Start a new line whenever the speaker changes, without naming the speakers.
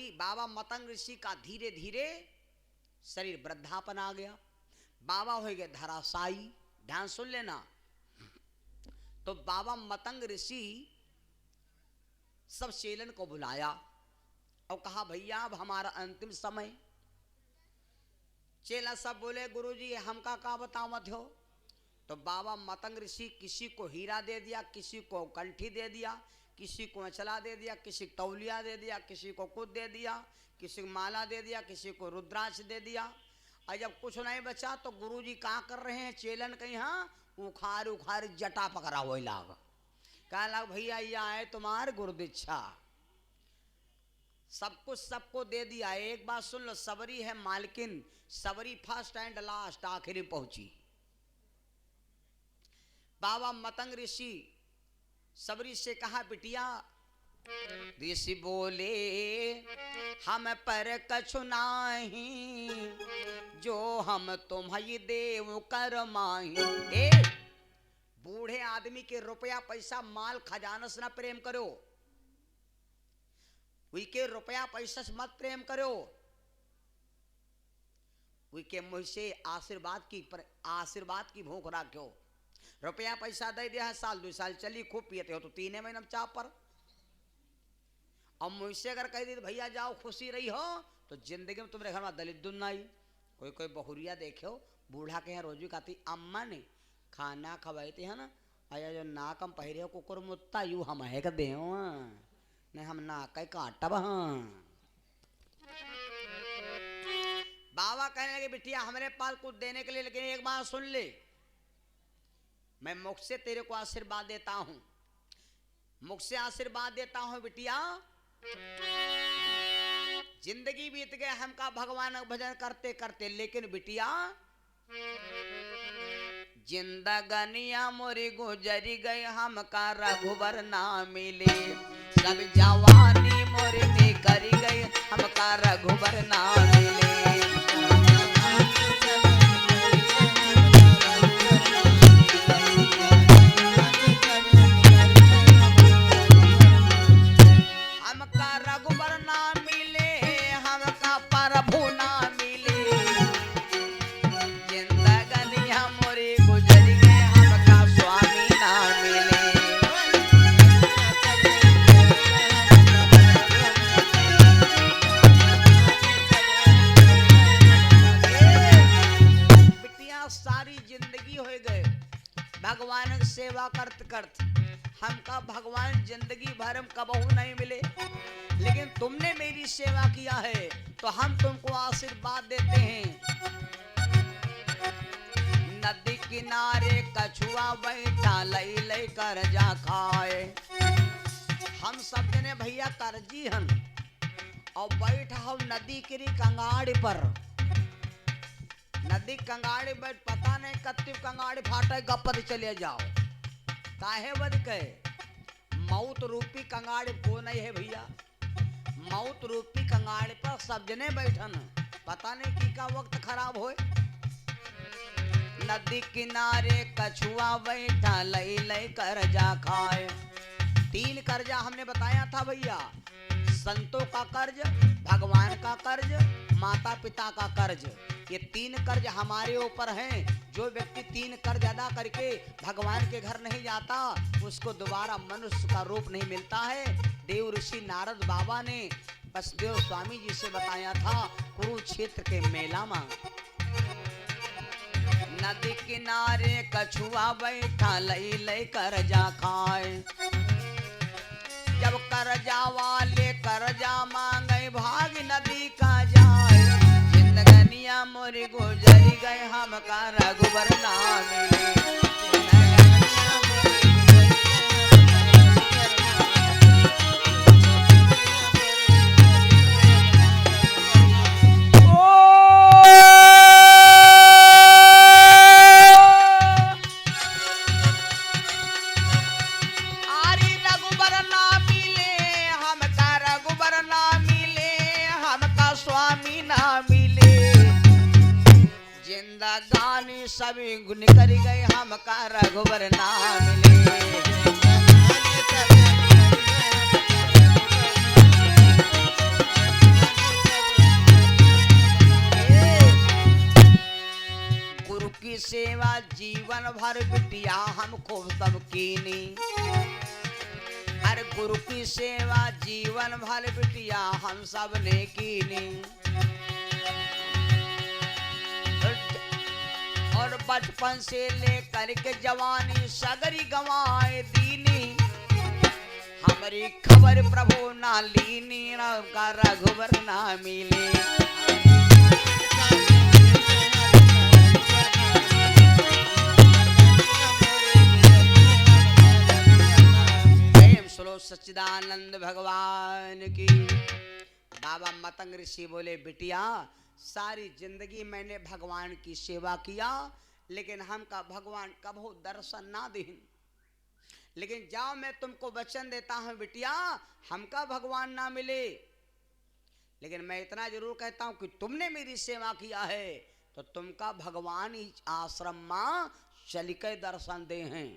भाई बाबा मतंग ऋषि का धीरे धीरे शरीर वृद्धापन आ गया, बाबा हो गए धराशायी। ध्यान सुन लेना। तो बाबा मतंग ऋषि सब चेलन को बुलाया और कहा भैया अब हमारा अंतिम समय। चेला सब बोले गुरुजी हमका का बताओ मत हो। तो बाबा मतंग ऋषि किसी को हीरा दे दिया, किसी को कंठी दे दिया, किसी को अचला दे दिया, किसी को तौलिया दे दिया, किसी को कुछ दे दिया, किसी को माला दे दिया, किसी को रुद्राक्ष दे दिया। और जब कुछ नहीं बचा तो गुरुजी क्या कर रहे हैं, चेलन कहीं हाँ उखाड़ उखाड़ जटा पकड़ा हुआ लाग। कहा लाग भैया ये आए तुम्हारे गुरुदीक्षा। सब कुछ सबको दे दिया। एक बात सुन लो, सबरी है मालकिन, सबरी फर्स्ट एंड लास्ट आखिरी पहुंची। बाबा मतंग ऋषि सबरी से कहा बिटिया, ऋषि बोले हम पर कछु नाही, जो हम तुम्हारी देव कर माही। ए बूढ़े आदमी के रुपया पैसा माल खजाना से ना प्रेम करो, उनके रुपया पैसा से मत प्रेम करो, उनके मुँह से आशीर्वाद की भूख रखो। रुपया पैसा दे दिया है, साल 2 साल चली खूब पियते हो तो 3 महीने में चाप पर। और मुझसे अगर कह दी भैया जाओ खुशी रही हो तो जिंदगी में तुम्हारे घर में दलित दुन आई। कोई कोई बहुरिया देखो बूढ़ा के यहाँ रोजी खाती अम्मा ने खाना खवाते हैं ना, आया जो नाकम पहरे हो कुकुर मुत्ता यू हम है का दे नहीं हम ना कई काटब। बाबा कहने लगे बिटिया हमारे पास कुछ देने के लिए, लेकिन एक बात सुन ले, मैं मुख से तेरे को आशीर्वाद देता हूं, मुख से आशीर्वाद देता हूं बिटिया। जिंदगी बीत गए हमका भगवान का भजन करते करते, लेकिन बिटिया जिंदगनिया मोरी गुजरी गई हमका रघुबर ना मिले। सब जवानी मोरी निकरी गई हमका रघुबर ना मिले। भगवान सेवा करते करते हमका भगवान जिंदगी भर हम कबहू नहीं मिले, लेकिन तुमने मेरी सेवा किया है तो हम तुमको आशीर्वाद देते हैं। नदी किनारे कछुआ बैठा लई लई कर जा खाए। हम सब जने भैया करजी हन और बैठा हम नदी की कंगाड़ी पर। नदी कंगाड़ी बैठ पता नहीं कत्ती कंगाड़ी फाटे गप्पत चले जाओ काहे बद के मौत रूपी कंगाड़ी को नहीं है भैया। मौत रूपी कंगाड़ी पर सब जने बैठन, पता नहीं की का वक्त खराब होए। नदी किनारे कछुआ बैठा लई लई कर जा खाए। 3 कर्जा हमने बताया था भैया, संतों का कर्ज, भगवान का कर्ज, माता पिता का कर्ज। ये 3 कर्ज हमारे ऊपर हैं। जो व्यक्ति 3 कर्ज अदा करके भगवान के घर नहीं जाता उसको दोबारा मनुष्य का रूप नहीं मिलता है। देव ऋषि नारद बाबा ने बसदेव स्वामी जी से बताया था कुरुक्षेत्र के मेला में। नदी किनारे कछुआ बैठा लई लई कर जा खाए। जब कर्जा वाले कर्जा मांगे भाग नदी का जाए। जिंदगनिया मोरी गुजरी गए हमका रघुबर ना मिले। जिंदगानी सभी निकल गए हमका रघुबर ना मिले। जीवन भर बिटिया हम खूब सब कीनी। अरे गुरु की सेवा जीवन भर बिटिया हम सब ने कीनी। और बचपन से लेकर के जवानी सगरी गंवाए दीनी। हमारी खबर प्रभु ना लीनी, का रघुवर ना मिले। प्रेम स्लो सच्चिदानंद भगवान की। बाबा मतंग ऋषि बोले, बिटिया सारी जिंदगी मैंने भगवान की सेवा किया, लेकिन हमका भगवान कभू दर्शन ना दीन। लेकिन जाओ मैं तुमको वचन देता हूं बिटिया, हमका भगवान ना मिले, लेकिन मैं इतना जरूर कहता हूं कि तुमने मेरी सेवा किया है तो तुमका भगवान इस आश्रम में चल के दर्शन दे हैं।